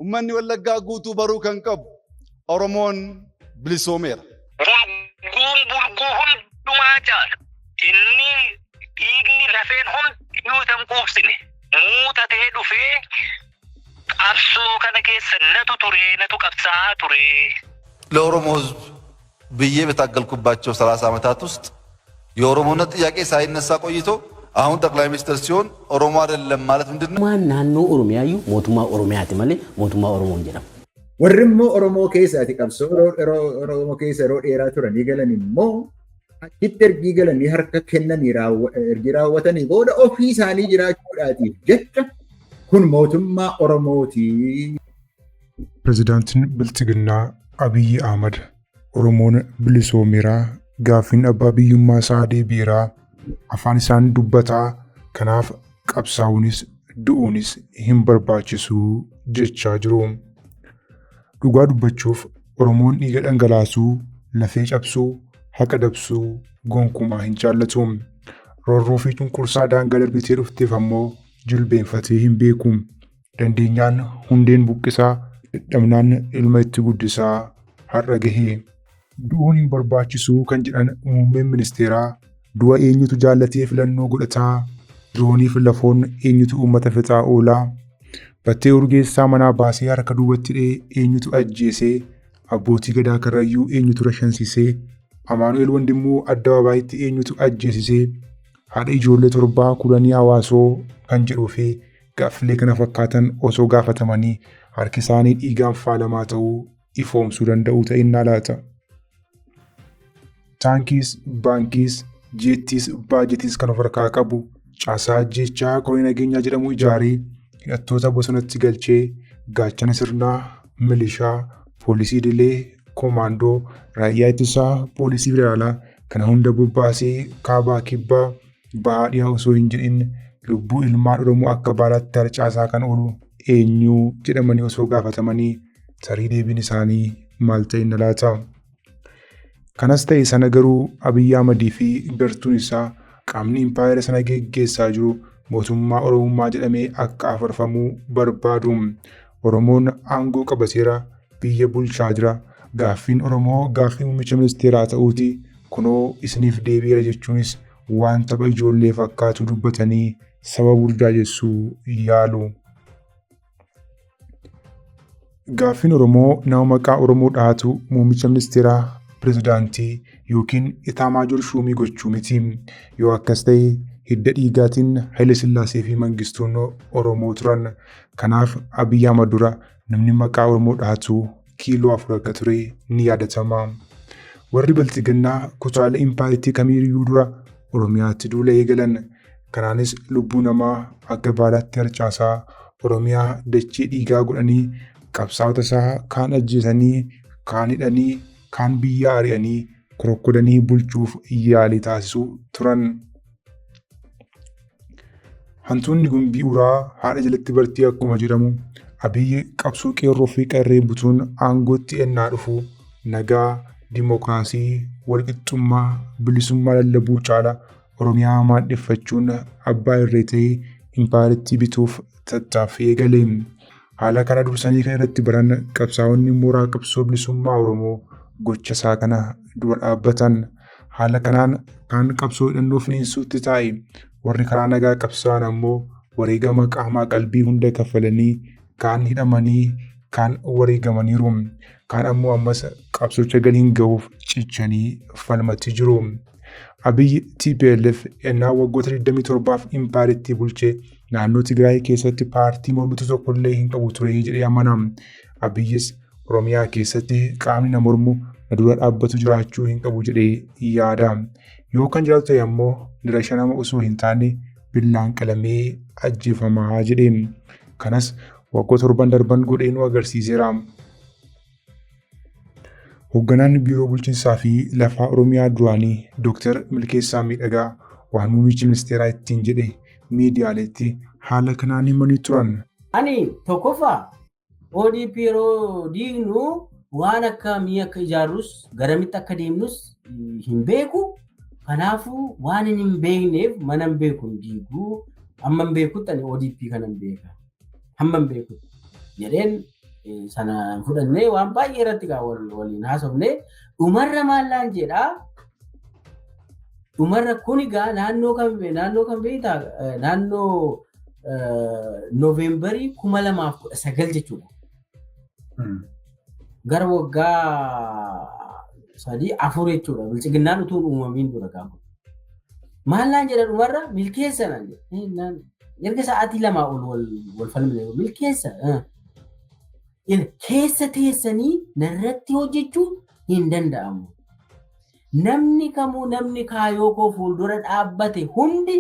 ummanni Wallaggaa guutuu baruu kan qabu Oromoon bilisoomeera. Gurgurguu hundumaa caala. Inni dhiigni lafeen hundinuu tan quubsine muuxatee dhufee qabsoo kana keessa natu ture natu qabsaa ture. ለኦሮሞ ሕዝብ ብዬ በታገልኩባቸው 30 ዓመታት ውስጥ የኦሮሞነት ጥያቄ ሳይነሳ ቆይቶ አሁን ጠቅላይ ሚኒስትር ሲሆን ኦሮሞ አይደለም ማለት ምንድነው? ማን ናኖ ኦሮሚያዩ ሞቱማ ኦሮሚያቲ ማለ ሞቱማ ኦሮሞ እንጀራ ወርሞ ኦሮሞ ኬሳቲ ቀብሶ ኦሮሞ ኬሳ ሮ ዴራ ቱረን ይገለን ሞ አኪት ergi galanii harka kennanii ergi raawwatanii booda ofii isaanii jiraachuudhaatiif jecha kun mootummaa Oromooti. Pirezidaantiin Bilchiginaa Abiy Ahmad Oromoon bilisoomeera gaaffiin abbaa biyyummaa isaa deebi'eera afaan isaan dubbataa kanaaf qabsaa'uunis du'uunis hin barbaachisu jechaa jiru. Dhugaa dubbachuuf Oromoon dhiiga dhangalaasuu lafee cabsuu haqa dabsuu gonkumaa hin jaallatu. Roorroo fi cunqursaa daangaa darbitee dhufteef ammoo jilbeenfatee hin beeku. Dandeenyaan hundeen buqqisaa dadhabnaan ilma itti guddisaa har'a gahee. Du'uun hin barbaachisu kan jedhan muummeen ministeeraa du'a eenyutu jaallatee filannoo godhataa dirooniif lafoon eenyutu uummata fixaa oolaa. Battee urgeessaa manaa baasee harka duubatti dhee eenyutu ajjeesee abbootii gadaa karrayyuu eenyutu rashansisee Amaanu'eel Wandimmoo Addabaabayitti eenyutu ajjeesisee haadha ijoollee torbaa kudhanii hawaasoo kan jedhuu fi gaaffilee kana fakkaatan osoo gaafatamanii harki isaanii dhiigaan faalamaa ta'uu ifoomsuu danda'u ta'inna laata. Taankiis, baankiis, jeettiis, baajetiis kan of harkaa qabu caasaa ajjeechaa koree nageenyaa jedhamu ijaaree hidhattoota bosonatti galchee gaachana sirnaa, milishaa, poolisii idilee, koomaandoo, raayyaa ittisaa, poolisii federaalaa kana hunda bobbaasee kaabaa kibbaa ba'aa dhiyaa osoo hin jedhin lubbuu ilmaan Oromoo akka baalaatti harcaasaa kan oolu eenyu jedhamanii osoo gaafatamanii tarii deebiin isaanii maal ta'inna laata. Kanas ta'e sana garuu Abiy Ahmadii fi gartuun isaa qaamni impaayera sana geggeessaa jiru mootummaa Oromummaa jedhamee akka afarfamuu barbaadu. Oromoon aangoo qabateera biyya bulchaa jira. Gaaffiin Oromoo gaaffii muummicha ministeeraa ta'uuti kunoo isiniif deebi'eera jechuunis waan tapha ijoollee fakkaatu dubbatanii saba burjaajessuu yaalu. Gaaffiin Oromoo nama maqaa Oromoo dhahatu muummicha ministeeraa pirezidaantii yookiin Itaamaajoor Shuumii gochuu miti. Yoo akkas ta'e hidda dhiigaatiin Haile Sillaasee fi Mangistuun Oromoo turan. Kanaaf Abiy Ahmad dura namni maqaa Oromoo dhahatu kiiloo 4 akka ture ni yaadatama. Warri Bilchiginaa kutaalee impaayiriitii kamiiyyuu dura Oromiyaatti duula eegalan. Kanaanis lubbuu namaa akka baalaatti harcaasaa Oromiyaa dachee dhiigaa godhanii qabsaa'ota isaa kaan ajjeesanii, kaan hidhanii, kaan biyya ari'anii korokkodanii bulchuuf yaalii taasisuu turan. Hantuunni gumbii uraa haadha jalatti bartii akkuma jedhamu Abiy qabsoo qeerroo fi qarree butuun aangootti ennaa dhufu nagaa, dimookiraasii, walqixxummaa, bilisummaa lallabuu caala Oromiyaa maadheffachuun abbaa irree ta'ee impaayiriitti bituuf tattaaffii eegale. Haala kana dursanii kan irratti baran qabsaa'onni mooraa qabsoo bilisummaa Oromoo gocha isaa kana dura dhaabbatan. Haala kanaan kaan qabsoo hidhannoo finiinsuutti taa'e warri karaa nagaa qabsaa'an ammoo wareegama qaamaa qalbii hunda kaffalanii kaan hidhamanii kaan wareegamaniiru. Kaan ammoo ammas qabsocha galiin ga'uuf cichanii falmatti jiru. Abiy TPLF ennaa waggoota 27f impaayiriitti bulchee naannoo Tigraay keessatti paartii mormituu tokkollee hin qabu ture jedhee amana. Abiyyis Oromiyaa keessatti qaamni na mormu na dura dhaabbatu jiraachuu hin qabu jedhee yaada. Yoo kan jiraatu ta'e ammoo dirasha nama osoo hin taane billaan qalamee ajjeefamaa jedheen. Kanas waggoota 7 darban godhee nu agarsiiseera. Hoogganaan biiroo bulchiinsaa fi lafaa Oromiyaa duraanii Dr. Milkeessaa Miidhagaa waan muummichi ministeeraa ittiin jedhe miidiyaaleetti haala kanaan himanii turan. Ani tokkoffaa ODP yeroo diignu waan akka mi'a akka ijaarrus garamitti akka deemnus hin beeku. Kanaafuu waan hin beekneef mana hin beeku diiguu amma hin beekutti ani ODP kana hin beeka. Hamma hin beekutti jedheen sana fudhannee waan baay'ee irratti waliin haasofnee dhumarra maallaan jedhaa dhumarra kun egaa naannoo kan beektaa naannoo Noovembarii 2019 jechuudha. Gara waggaa 3-4 jechuudha. Bilchiginnaan utuu uumamiin dura gaafa. Maallaan jedha dhumarra milkeessa naan jedha. Erga sa'aatii 2 wal falmine milkeessa. Keessa teessanii narratti hojjechuun hin danda'amu. Namni kamuu namni kaayoo koo fuuldura dhaabbate hundi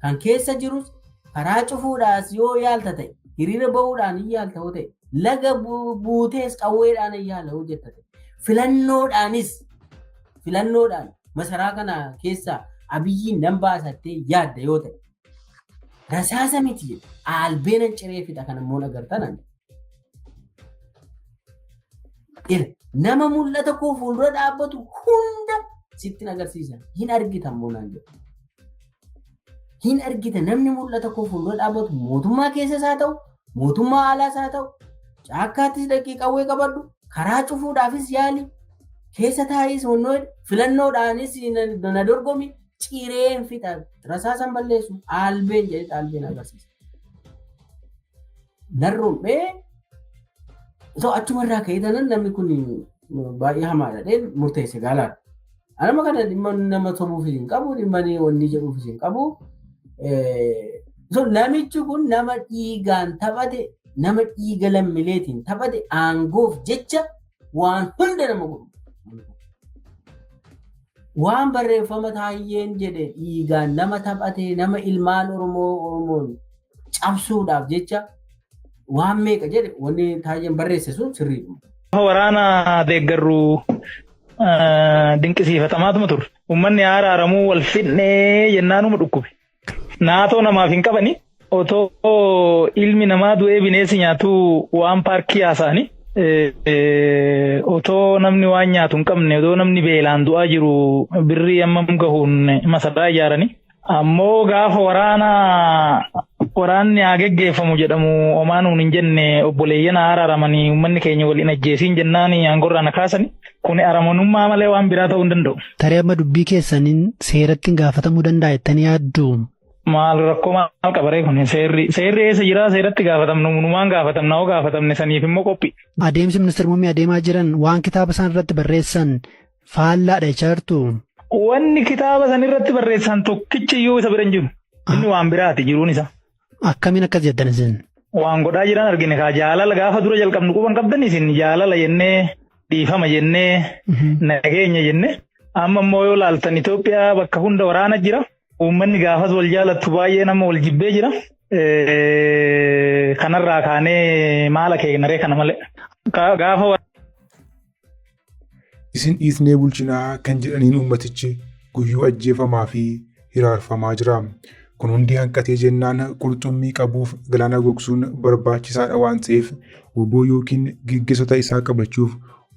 kan keessa jirus karaa cufuudhaas yoo yaalta ta'e hiriira bahuudhaan hin yaalta ta'e laga buutees qawweedhaan hin yaala hojjetta ta'e filannoodhaan masaraa kana keessaa Abiyyiin nan baasattee yaadda yoo ta'e rasaasa miti jedha albeenan ciree fida kan immoo agartan nama mul'ata koo fuuldura dhaabbatu hunda sitti agarsiisan hin argitan moonaan jedhu. Hin argita namni mul'ata koo fuuldura dhaabbatu mootummaa keessas haa ta'u mootummaa alaas haa ta'u caakkaattis daqiiqawwee qabadhu karaa cufuudhaafis yaali keessa taa'is filannoodhaanis na dorgomi cireen fixa rasaasan balleessu albeen jedhe albeen agarsiisa. Narrumbee achumarraa ka'ee namni kun baay'ee hamaadha dheen murteesse gaalaadha. Anama kana dhimma nama sobuufis hin qabu dhimma wanni jedhuufis hin qabu. Namichi kun nama dhiigaan taphate nama dhiiga lammiileetiin taphate aangoof jecha waan hunda nama godhu. Waan barreeffama Taayyeen jedhe dhiigaan nama taphate nama ilmaan Oromoon cabsuudhaaf jecha waan meeqa jedhe wanni Taayyeen barreesse sun sirriidhuma. Waraana deeggarru dinqisiifatamaatuma ture. Uummanni araaramuu wal fidnee jennaanuma dhukkube. Naatoo namaaf hin qabani. Otoo ilmi namaa du'ee bineensi nyaatu waan paarkii haasa'ani. Otoo namni waan nyaatu hin qabne otoo namni beelaan du'aa jiru birrii amma gahuun masaraa ijaarani. Ammoo gaafa waraanni haa geggeeffamu jedhamu omaanuun hin jenne obboleeyyan araaramanii uummanni keenya waliin ajjeesiin jennaan aangorraa na kaasani. Kun aramanummaa malee waan biraa ta'uu hin danda'u. Tarii amma dubbii keessaniin seeratti gaafatamuu danda'a jettanii yaaddu. Maal rakkoo maal qabaree kun seerri eessa jira seeratti gaafatamnu numaan gaafatamna hoo gaafatamne saniif immoo qophii. Adeemsi ministeera muummee adeemaa jiran waan kitaaba isaan irratti barreessan faallaadha jechaartu. Wanni kitaaba san irratti barreessan tokkichi iyyuu isa bira hin jiru. Inni waan biraati jiruun isa. Akkamiin akkas jettan isin? Waan godhaa jiran argine kaa jaalala gaafa dura jalqabnu quban qabdan isin jaalala jennee dhiifama jennee nageenya jennee amma immoo yoo laaltan Itoophiyaa bakka hunda waraana jira. Uummanni gaafas wal jaalattu baay'ee nama wal jibbee jira. Kanarraa kaanee maala keenyaree kana malee. Gaafa isin dhiisnee bulchinaa kan jedhaniin uummatichi guyyuu ajjeefamaa fi hiraarfamaa jira. Kun hundi hanqatee jennaan qurxummii qabuuf galaana gogsuun barbaachisaadha waan ta'eef obbo yookiin gaggeessota isaa qabachuuf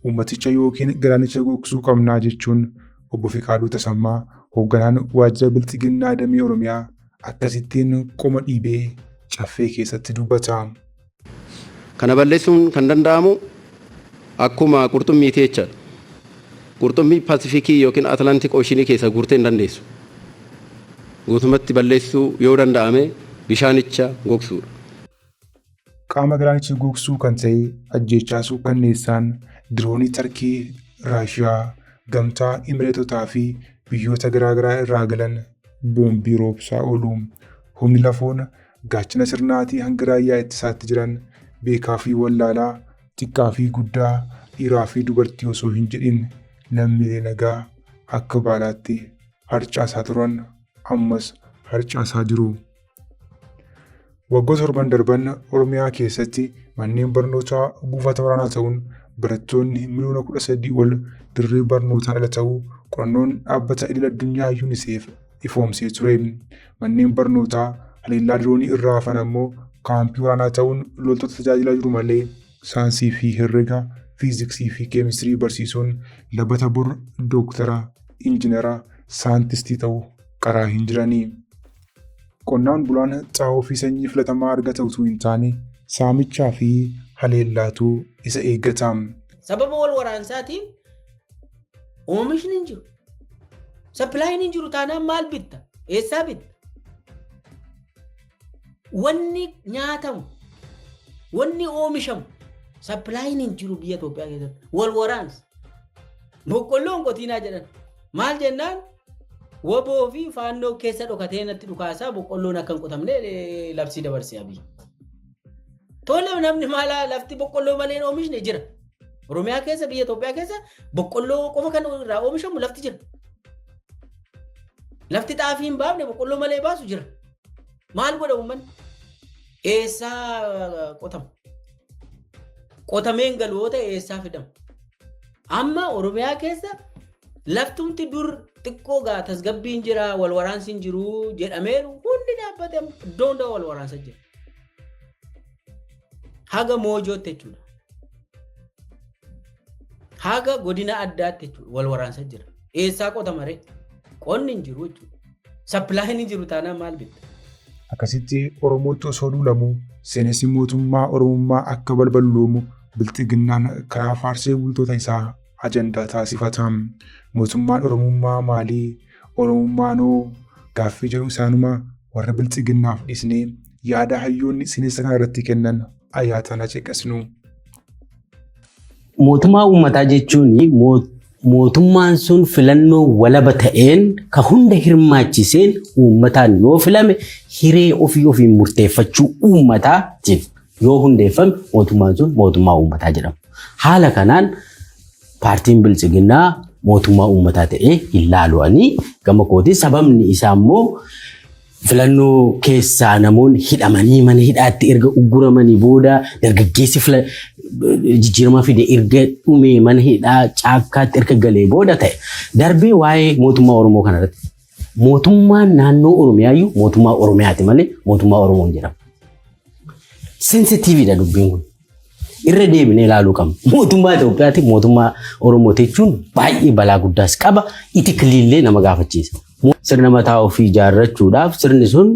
uummaticha yookiin galaanicha gogsuu qabnaa jechuun obbo Fiqaaduu Tasammaa hoogganaan waajjira bilchiginnaa damee Oromiyaa akkasittiin qoma dhiibee caffee keessatti dubbata. Kana balleessuun kan danda'amu akkuma qurxummiiti jechaadha. Qurxummii Paasifikii yookiin Atlaantik Ooshinii keessa guurtee hin dandeessu. Guutumatti balleessuu yoo danda'ame bishaanicha gogsuudha. Qaama galaanicha gogsuu kan ta'e ajjeechaasuu kanneessaan diroonii Tarkii, Raashiyaa, Gamtaa Imireetotaa fi biyyoota garaagaraa irraa galan boombii roobsaa oolu. Humni lafoon gaachana sirnaatii hanga raayyaa ittisaatti jiran beekaa fi wallaalaa, xiqqaa fi guddaa, dhiiraa fi dubartii osoo hin jedhin lammiilee nagaa akka baalaatti harcaasaa turan ammas harcaasaa jiru. Waggoota 7 darban Oromiyaa keessatti manneen barnootaa buufata waraanaa ta'uun barattoonni miliyoona 13 ol dirree barnootaan ala ta'uu qorannoon dhaabbata idil addunyaa UNICEF ifoomsee ture. Manneen barnootaa haleellaa diroonii irraa hafan ammoo kaampii waraanaa ta'uun loltoota tajaajilaa jiru malee saayinsii fi herrega, fiiziksii fi keemistirii barsiisuun labbata bor dooktara, injiinara, saayintistii ta'uu qaraa hin jiranii. Qonnaan bulaan xaa'oo fi sanyii filatamaa argata utuu hin taane saamichaa fi haleellaatu isa eeggata. Sababa wal waraansaatiin oomishni hin jiru. Sapilaayin hin jiru taanaan maal bitta? Eessaa bitta? Wanni nyaatamu, wanni oomishamu sapilaayin hin jiru biyya Itoophiyaa keessatti. Wal waraansa. Boqqolloon qotiinaa jedhan. Maal jennaan? Waboo fi faannoo keessa dhokatee natti dhukaasaa boqqolloon akka hin qotamne labsii dabarsee abii. Tole namni maala lafti boqqolloo malee hin oomishne jira. Oromiyaa keessa biyya Itoophiyaa keessa boqqolloo qofa kan irraa oomishamu lafti jira. Lafti xaafii hin baafne boqqolloo malee baasu jira. Maal godha uummanni? Eessaa qotama? Qotameen galoota eessaa fidama? Amma Oromiyaa keessa laftumti dur xiqqoo gaa tasgabbiin jira wal waraansi hin jiru jedhameeru hundi dhaabbate iddoo hundaa wal waraansa jira. Haga moojootti jechuudha. Haga godina addaatti jechuudha wal waraansa jira. Eessaa qotama ree? Qonni hin jiru jechuudha. Sapilaayin hin jiru taanaan maal bitta? Akkasitti Oromootti osoo duulamu seenessi mootummaa Oromummaa akka balbaloomu bilxiginnaan karaa faarsee bultoota isaa ajandaa taasifata. Mootummaan Oromummaa maalii? Oromummaanoo gaaffii jedhu isaanuma warra bilxiginnaaf dhisnee yaada hayyoonni seenessa kana irratti kennan ayyaatana ceqasnu. Mootummaa uummataa jechuun mootummaan sun filannoo walaba ta'een ka hunda hirmaachiseen uummataan yoo filame hiree ofii murteeffachuu uummataatiif yoo hundeeffame mootummaan sun mootummaa uummataa jedhama. Haala kanaan paartiin bilchiginnaa mootummaa uummataa ta'ee ilaalu'anii gama kootii sababni isaa immoo filannoo keessaa namoonni hidhamanii mana hidhaatti erga ugguramanii booda dargaggeessi jijjiirama fide erga dhumee mana hidhaa caakkaatti erga galee booda ta'e darbee waa'ee mootummaa Oromoo kanarratti mootummaan naannoo Oromiyaayyuu mootummaa Oromiyaati malee mootummaa Oromoo hin jedhamu. Sensitiividha dubbiin kun. Irra deebinee ilaaluu qabna. Mootummaa Itoophiyaati mootummaa Oromoo jechuun baay'ee balaa guddaas qaba. Itikiliillee nama gaafachiisa. Sirna mataa ofii ijaarrachuudhaaf sirni sun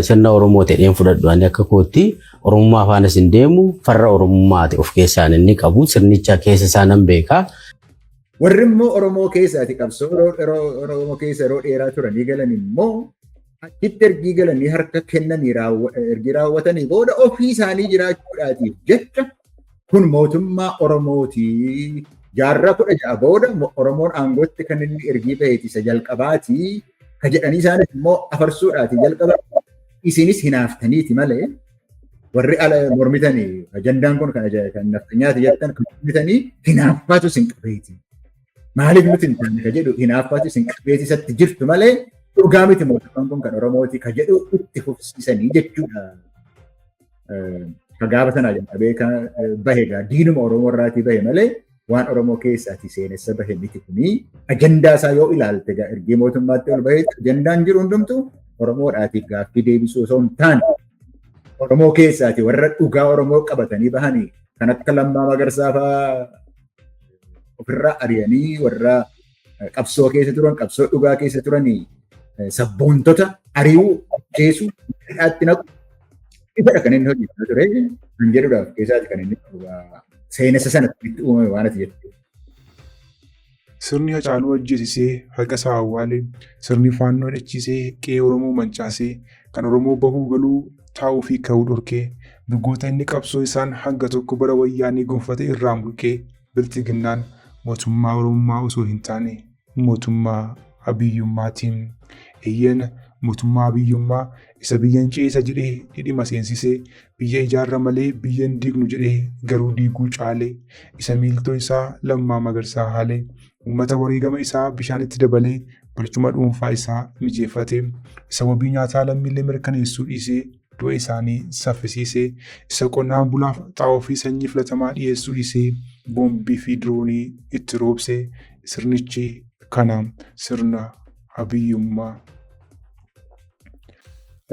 sirna Oromoo ta'een fudhadhu ani akka kootti Oromummaa afaanas hin deemu farra Oromummaati of keessaan inni qabu sirnicha keessa isaanan beekaa. Warri immoo Oromoo keessaati qabsoo Oromoo keessa yeroo dheeraa turanii galan immoo achitti ergii galanii harka kennanii ergi raawwatanii booda ofii isaanii jiraachuudhaatiif jecha kun mootummaa Oromooti. Jaarraa 16 booda Oromoon aangootti kan inni ergii baheeti isa jalqabaati. Ka jedhanii isaanis immoo afarsuudhaati jalqaba isinis hinaaftaniiti malee warri ala mormitanii ajandaan kun kan naftanyaati jettan kan mormitanii hinaaffaatu sin qabeeti. Maaliif nuti hin taane ka jedhu hinaaffaatu sin qabeeti isatti jirtu malee dhugaa miti mootummaan kun kan Oromooti ka jedhu itti fufsiisanii jechuudha. Ka gaafa sanaa jalqabee kan bahe diinuma Oromoo irraatii bahe malee waan Oromoo keessaati seenessa bahe miti kuni ajandaa isaa yoo ilaalte ergii mootummaatti ol bahee ajandaan jiru hundumtu Oromoodhaatiif gaaffii deebisuu osoo hin taane Oromoo keessaati warra dhugaa Oromoo qabatanii bahanii kan akka Lammaa Magarsaa fa'aa ofirraa ari'anii warra qabsoo keessa turan qabsoo dhugaa keessa turanii sabboontota ari'uu jeesuu hidhaatti naqu ifadha kan inni hojjechaa ture kan jedhuudhaaf keessaati kan inni seenessa sanatti itti uumame waan ati jettu. Sirni Hacaaluu ajjeesisee haqa isaa awwaale sirni faannoo hidhachiisee qe'ee Oromoo mancaasee kan Oromoo bahuu galuu taa'uu fi ka'uu dhorkee mirgoota inni qabsoo isaan hanga tokko bara wayyaanii gonfate irraa mulqee bilxiginnaan mootummaa Oromummaa osoo hin taane mootummaa abiyyummaatiin eeyyena mootummaa abiyyummaa isa biyyan ceesa jedhee dhidhima seensisee biyya ijaarra malee biyyan diignu jedhee garuu diiguu caalee isa miiltoo isaa Lammaa Magarsaa haalee uummata wareegama isaa bishaanitti dabalee barcuma dhuunfaa isaa mijeeffate isa wabii nyaataa lammiilee mirkaneessuu dhiisee du'a isaanii saffisiisee isa qonnaan bulaaf xaa'oo fi sanyii filatamaa dhiyeessuu dhiisee boombii fi diroonii itti roobsee sirnichi kana sirna abiyyummaa.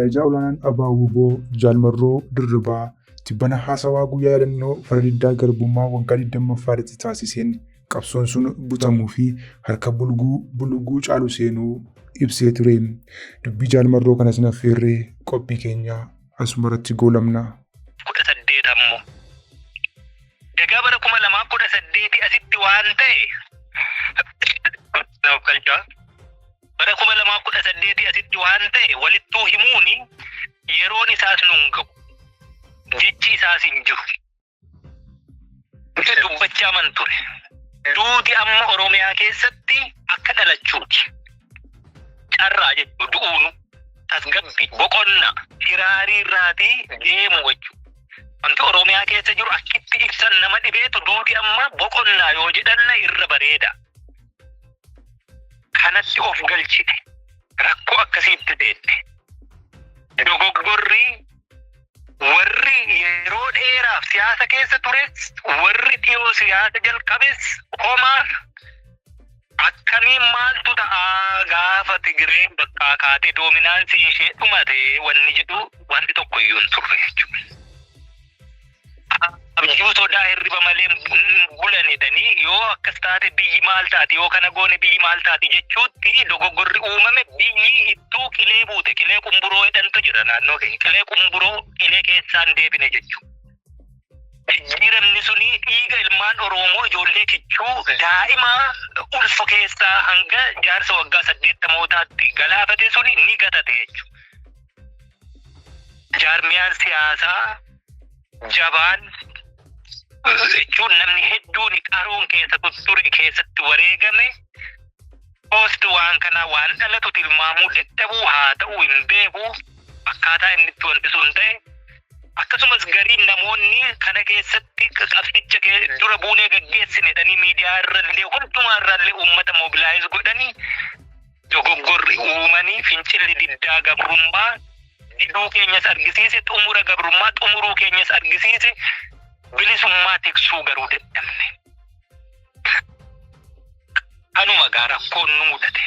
Ejaa olaanaan Abaawuboo Jaalmarroo Dirribaa tibbana haasawaa guyyaa yaadannoo farra diddaa garbummaa waggaa 20ffaatti taasiseen qabsoon sun butamuu fi harka bulguu caalu seenuu ibsee ture. Dubbii Jaalmarroo kanas naffeerree qophii keenya asumarratti goolamna. 18 ammoo waggaa bara 2018 asitti waan ta'e naaf qalchaa bara 2018 asitti waan ta'e walittuu himuuni yeroon isaas nun gahu jechi isaas hin jiru dubbachaa man ture duuti amma Oromiyaa keessatti akka dhalachuuti carraa jechuudha du'uunu tasgabbii boqonna hiraarii irraatii deemu jechuudha wanti Oromiyaa keessa jiru akkitti ibsan nama dhibeetu duuti amma boqonnaa yoo jedhanna irra bareeda kanatti of galchite rakkoo akkasiitti deette dogoggorri warri yeroo dheeraaf siyaasa keessa tures warri dhiyoo siyaasa jalqabes homaa akkamiin maaltu ta'a gaafa Tigireen bakka kaatee doominaansii ishee dhumate wanni jedhu wanti tokko iyyuu hin turre jechuudha. Abjuu sodaa hirriba malee bulanidhanii yoo akkas taate biyyi maal taati yoo kana goone biyyi maal taati jechuutti dogoggorri uumame biyyi ittuu qilee buute qilee qumburoo hidhantu jira naannoo keenya qilee qumburoo qilee keessaan deebine jechuudha. Jijjiiramni suni dhiiga ilmaan Oromoo ijoollee kichuu daa'ima ulfa keessaa hanga jaarsa waggaa 80 galaafate suni ni gatate jechuudha. Jaarmiyaan siyaasaa jabaan jechuun namni hedduun qaroon keessa ture keessatti wareegame poost waan kana waan dhalatu tilmaamuu dadhabuu haa ta'uu hin beeku akkaataa inni itti wanti sun ta'e akkasumas gariin namoonni kana keessatti qabsicha dura buunee gaggeessinedhanii miidiyaa irrallee hundumaa irrallee uummata mobilaayiz godhanii dogoggorri uumanii fincilli diddaa gabrummaa diduu keenyas argisiise xumura gabrummaa xumuruu keenyas argisiise bilisummaa tiksuu garuu dadhabne. Anuma gaara koon nu mudate.